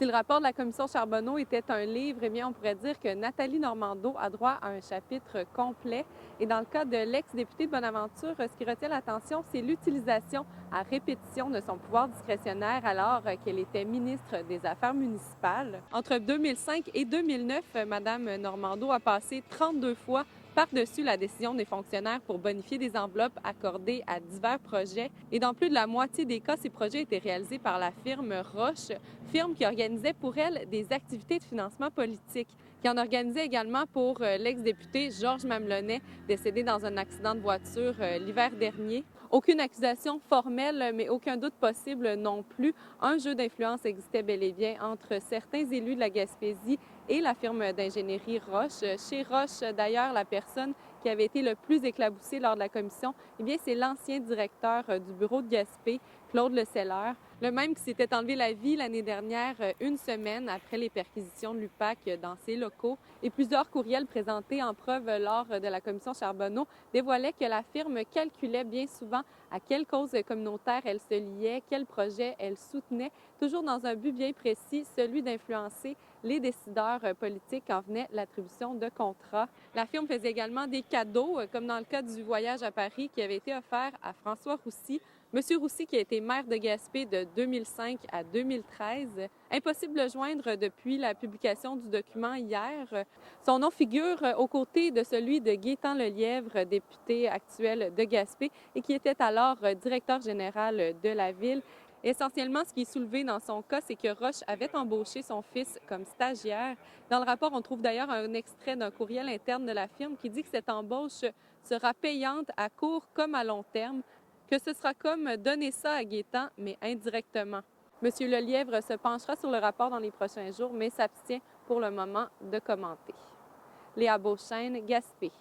Si le rapport de la commission Charbonneau était un livre, eh bien, on pourrait dire que Nathalie Normando a droit à un chapitre complet. Et dans le cas de l'ex-députée de Bonaventure, ce qui retient l'attention, c'est l'utilisation à répétition de son pouvoir discrétionnaire alors qu'elle était ministre des Affaires municipales. Entre 2005 et 2009, Mme Normando a passé 32 fois par-dessus la décision des fonctionnaires pour bonifier des enveloppes accordées à divers projets. Et dans plus de la moitié des cas, ces projets étaient réalisés par la firme Roche, firme qui organisait pour elle des activités de financement politique, qui en organisait également pour l'ex-député Georges Mamelonnet, décédé dans un accident de voiture l'hiver dernier. Aucune accusation formelle, mais aucun doute possible non plus. Un jeu d'influence existait bel et bien entre certains élus de la Gaspésie et la firme d'ingénierie Roche. Chez Roche, d'ailleurs, la personne qui avait été le plus éclaboussée lors de la commission, eh bien, c'est l'ancien directeur du bureau de Gaspé, Claude Le Seller, le même qui s'était enlevé la vie l'année dernière, une semaine après les perquisitions de l'UPAC dans ses locaux. Et plusieurs courriels présentés en preuve lors de la commission Charbonneau dévoilaient que la firme calculait bien souvent à quelle cause communautaire elle se liait, quel projet elle soutenait, toujours dans un but bien précis, celui d'influencer les décideurs politiques en venait l'attribution de contrats. La firme faisait également des cadeaux, comme dans le cas du voyage à Paris qui avait été offert à François Roussy. Monsieur Roussy, qui a été maire de Gaspé de 2005 à 2013, impossible de le joindre depuis la publication du document hier. Son nom figure aux côtés de celui de Gaétan Lelièvre, député actuel de Gaspé et qui était alors directeur général de la ville. Essentiellement, ce qui est soulevé dans son cas, c'est que Roche avait embauché son fils comme stagiaire. Dans le rapport, on trouve d'ailleurs un extrait d'un courriel interne de la firme qui dit que cette embauche sera payante à court comme à long terme, que ce sera comme donner ça à Gaétan, mais indirectement. Monsieur Lelièvre se penchera sur le rapport dans les prochains jours, mais s'abstient pour le moment de commenter. Léa Beauchesne, Gaspé.